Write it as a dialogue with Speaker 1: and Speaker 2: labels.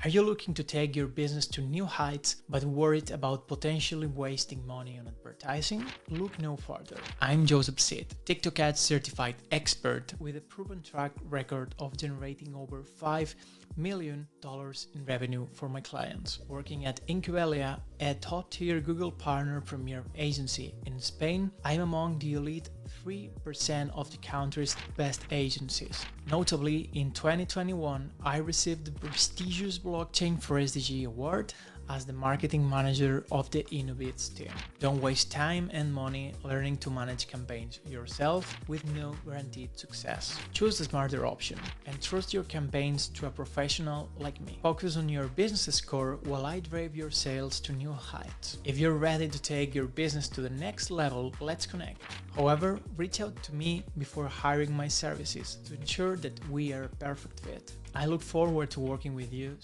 Speaker 1: Are you looking to take your business to new heights but worried about potentially wasting money on advertising? Look no further. I'm Joseph Sid, TikTok ads certified expert with a proven track record of generating over $5 million in revenue for my clients, working at Incubelia, a top-tier Google Partner Premier agency in Spain. I'm among the elite 3% of the country's best agencies. Notably, in 2021, I received the prestigious Blockchain for SDG award as the marketing manager of the Innovits team. Don't waste time and money learning to manage campaigns yourself with no guaranteed success. Choose the smarter option and trust your campaigns to a professional like me. Focus on your business score while I drive your sales to new heights. If you're ready to take your business to the next level, let's connect. However, reach out to me before hiring my services to ensure that we are a perfect fit. I look forward to working with you.